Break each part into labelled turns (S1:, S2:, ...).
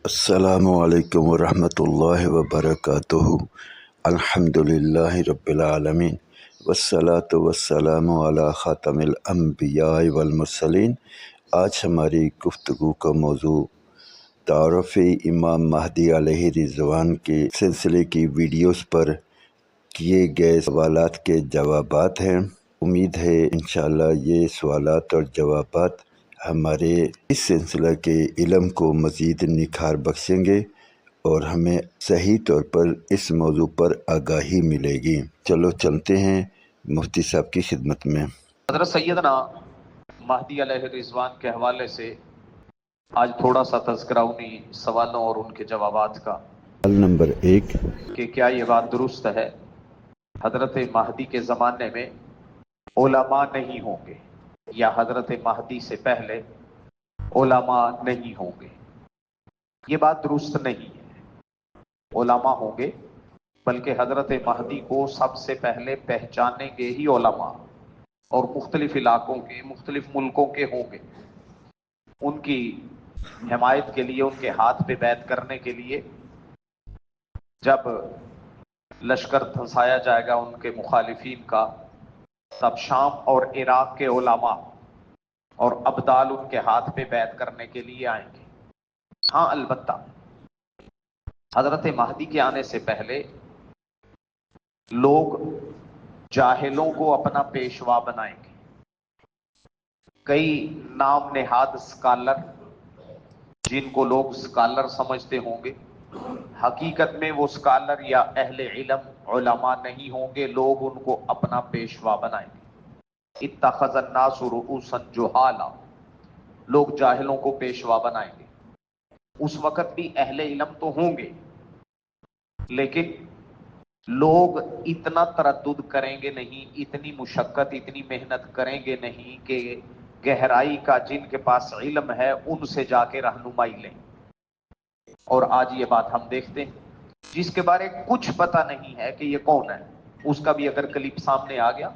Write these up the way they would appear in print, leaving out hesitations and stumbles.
S1: السلام علیکم ورحمۃ اللہ وبرکاتہ۔ الحمدللہ رب العالمین والصلاة والسلام علی خاتم الانبیاء والمرسلین۔ آج ہماری گفتگو کا موضوع تعارف امام مہدی علیہ رضوان کے سلسلے کی ویڈیوز پر کیے گئے سوالات کے جوابات ہیں۔ امید ہے انشاءاللہ یہ سوالات اور جوابات ہمارے اس سلسلہ کے علم کو مزید نکھار بخشیں گے اور ہمیں صحیح طور پر اس موضوع پر آگاہی ملے گی۔ چلو چلتے ہیں مفتی صاحب کی خدمت میں۔
S2: حضرت سیدنا مہدی علیہ رضوان کے حوالے سے آج تھوڑا سا تذکرہ انہی سوالوں اور ان کے جوابات کا۔
S1: سوال نمبر 1
S2: کہ کیا یہ بات درست ہے حضرت مہدی کے زمانے میں علماء نہیں ہوں گے، یا حضرت مہدی سے پہلے علماء نہیں ہوں گے؟ یہ بات درست نہیں ہے، علماء ہوں گے، بلکہ حضرت مہدی کو سب سے پہلے پہچانیں گے ہی علماء، اور مختلف علاقوں کے مختلف ملکوں کے ہوں گے۔ ان کی حمایت کے لیے، ان کے ہاتھ پہ بیعت کرنے کے لیے جب لشکر دھنسایا جائے گا ان کے مخالفین کا، تب شام اور عراق کے علماء اور ابدال ان کے ہاتھ پہ بیعت کرنے کے لیے آئیں گے۔ ہاں البتہ حضرت مہدی کے آنے سے پہلے لوگ جاہلوں کو اپنا پیشوا بنائیں گے۔ کئی نام نہاد اسکالر، جن کو لوگ اسکالر سمجھتے ہوں گے، حقیقت میں وہ اسکالر یا اہل علم علماء نہیں ہوں گے، لوگ ان کو اپنا پیشوا بنائیں گے۔ اتخذ الناس رؤوسا جہالا، لوگ جاہلوں کو پیشوا بنائیں گے۔ اس وقت بھی اہل علم تو ہوں گے، لیکن لوگ اتنا تردد کریں گے نہیں، اتنی مشقت، اتنی محنت کریں گے نہیں کہ گہرائی کا جن کے پاس علم ہے ان سے جا کے رہنمائی لیں۔ اور آج یہ بات ہم دیکھتے ہیں، جس کے بارے کچھ پتہ نہیں ہے کہ یہ کون ہے، اس کا بھی اگر کلپ سامنے آ گیا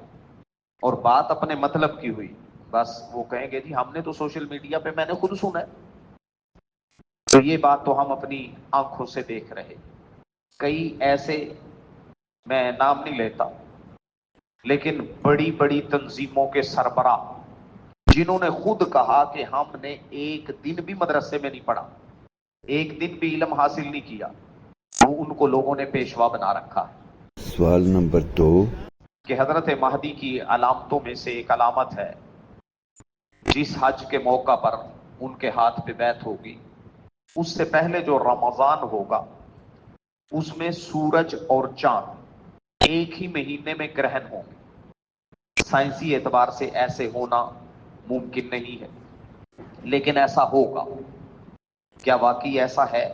S2: اور بات اپنے مطلب کی ہوئی، بس وہ کہیں گے جی ہم نے تو سوشل میڈیا پہ، میں نے خود سنا ہے۔ تو یہ بات تو ہم اپنی آنکھوں سے دیکھ رہے۔ کئی ایسے، میں نام نہیں لیتا، لیکن بڑی بڑی تنظیموں کے سربراہ جنہوں نے خود کہا کہ ہم نے ایک دن بھی مدرسے میں نہیں پڑھا، ایک دن بھی علم حاصل نہیں کیا، وہ ان کو لوگوں نے پیشوا بنا رکھا ہے۔
S1: سوال نمبر 2
S2: کہ حضرت مہدی کی علامتوں میں سے ایک علامت ہے، جس حج کے موقع پر ان کے ہاتھ پہ بیعت ہوگی، اس سے پہلے جو رمضان ہوگا اس میں سورج اور چاند ایک ہی مہینے میں گرہن ہوں گے۔ سائنسی اعتبار سے ایسے ہونا ممکن نہیں ہے، لیکن ایسا ہوگا۔ کیا واقعی ایسا ہے؟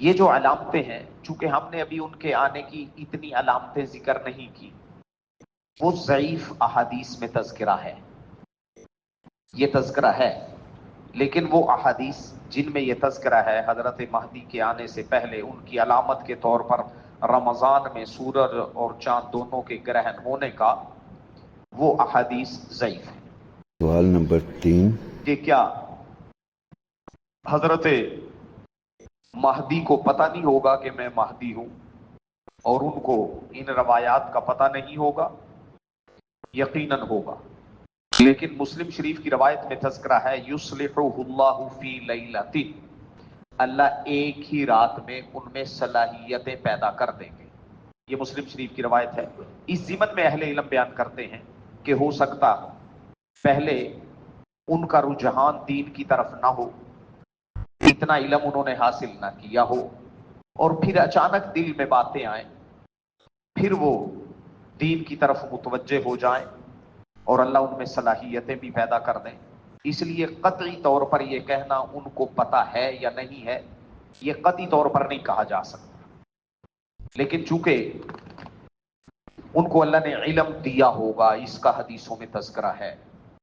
S2: یہ جو علامتیں ہیں، چونکہ ہم نے ابھی ان کے آنے کی اتنی علامتیں ذکر نہیں کی، وہ ضعیف احادیث میں تذکرہ ہے، یہ تذکرہ ہے، لیکن وہ احادیث جن میں یہ تذکرہ ہے حضرت مہدی کے آنے سے پہلے ان کی علامت کے طور پر رمضان میں سورج اور چاند دونوں کے گرہن ہونے کا، وہ احادیث ضعیف ہے۔
S1: سوال نمبر 3
S2: کہ کیا حضرت مہدی کو پتہ نہیں ہوگا کہ میں مہدی ہوں، اور ان کو ان روایات کا پتہ نہیں ہوگا؟ یقیناً ہوگا، لیکن مسلم شریف کی روایت میں تذکرہ ہے یصلحہ اللہ فی لیلۃ، اللہ ایک ہی رات میں ان میں صلاحیتیں پیدا کر دیں گے۔ یہ مسلم شریف کی روایت ہے۔ اس ضمن میں اہل علم بیان کرتے ہیں کہ ہو سکتا پہلے ان کا رجحان دین کی طرف نہ ہو، اتنا علم انہوں نے حاصل نہ کیا ہو، اور پھر اچانک دل میں باتیں آئیں، پھر وہ دین کی طرف متوجہ ہو جائیں اور اللہ ان میں صلاحیتیں بھی پیدا کر دیں۔ اس لیے قطعی طور پر یہ کہنا ان کو پتہ ہے یا نہیں ہے، یہ قطعی طور پر نہیں کہا جا سکتا، لیکن چونکہ ان کو اللہ نے علم دیا ہوگا، اس کا حدیثوں میں تذکرہ ہے،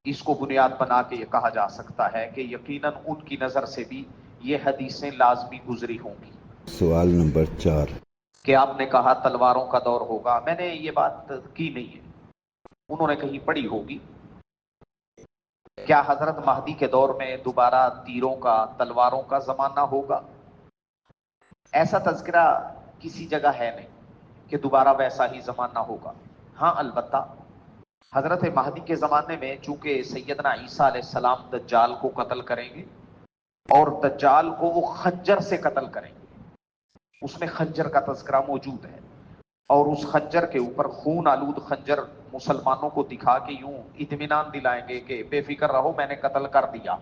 S2: اس کو بنیاد بنا کے یہ کہا جا سکتا ہے کہ یقیناً ان کی نظر سے بھی یہ حدیثیں لازمی گزری ہوں گی۔
S1: سوال نمبر 4
S2: کہ آپ نے کہا تلواروں کا دور ہوگا، میں نے یہ بات کی نہیں ہے، انہوں نے کہیں پڑھی ہوگی کیا حضرت مہدی کے دور میں دوبارہ تیروں کا تلواروں کا زمانہ ہوگا؟ ایسا تذکرہ کسی جگہ ہے نہیں کہ دوبارہ ویسا ہی زمانہ ہوگا. ہاں البتہ حضرت مہدی کے زمانے میں چونکہ سیدنا عیسیٰ علیہ السلام دجال کو قتل کریں گے اور دجال کو وہ خنجر سے قتل کریں گے. اس میں خنجر کا تذکرہ موجود ہے اور اس خنجر کے اوپر خون آلود خنجر مسلمانوں کو دکھا کے یوں اطمینان دلائیں گے کہ بے فکر رہو میں نے قتل کر دیا.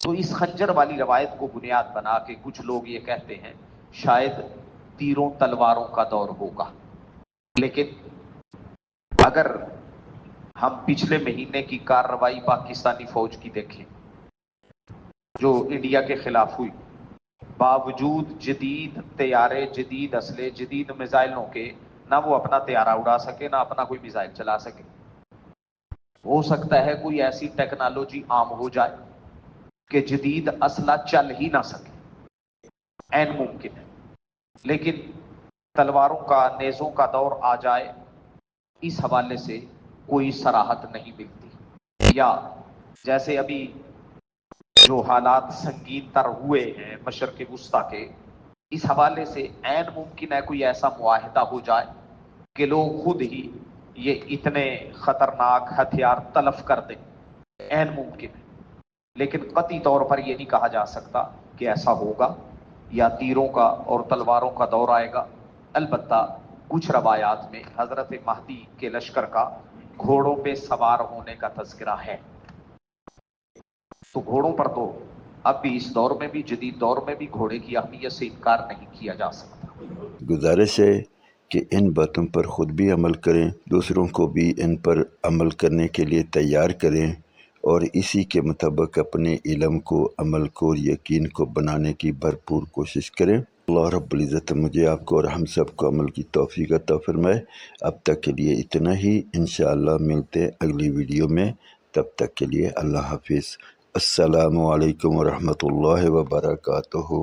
S2: تو اس خنجر والی روایت کو بنیاد بنا کے کچھ لوگ یہ کہتے ہیں شاید تیروں تلواروں کا دور ہوگا. لیکن اگر ہم پچھلے مہینے کی کارروائی پاکستانی فوج کی دیکھیں جو انڈیا کے خلاف ہوئی، باوجود جدید طیارے، جدید اسلحے، جدید میزائلوں کے نہ وہ اپنا طیارہ اڑا سکے نہ اپنا کوئی میزائل چلا سکے. ہو سکتا ہے کوئی ایسی ٹیکنالوجی عام ہو جائے کہ جدید اسلحہ چل ہی نہ سکے، عین ممکن ہے. لیکن تلواروں کا، نیزوں کا دور آ جائے، اس حوالے سے کوئی صراحت نہیں ملتی. یا جیسے ابھی جو حالات سنگین تر ہوئے ہیں مشرق وسطیٰ کے، اس حوالے سے عین ممکن ہے کوئی ایسا معاہدہ ہو جائے کہ لوگ خود ہی یہ اتنے خطرناک ہتھیار تلف کر دیں. عین ممکن ہے، لیکن قطعی طور پر یہ نہیں کہا جا سکتا کہ ایسا ہوگا یا تیروں کا اور تلواروں کا دور آئے گا. البتہ کچھ روایات میں حضرت مہدی کے لشکر کا گھوڑوں پہ سوار ہونے کا تذکرہ ہے. تو گھوڑوں پر تو اب بھی اس دور میں بھی، جدید دور میں بھی گھوڑے کی اہمیت سے انکار نہیں کیا جا سکتا.
S1: گزارش ہے کہ ان باتوں پر خود بھی عمل کریں، دوسروں کو بھی ان پر عمل کرنے کے لیے تیار کریں اور اسی کے مطابق اپنے علم کو، عمل کو اور یقین کو بنانے کی بھرپور کوشش کریں. اللہ رب العزت مجھے، آپ کو اور ہم سب کو عمل کی توفیق عطا فرمائے. اب تک کے لیے اتنا ہی، انشاءاللہ ملتے اگلی ویڈیو میں. تب تک کے لیے اللہ حافظ. السلام علیکم ورحمۃ اللہ وبرکاتہ.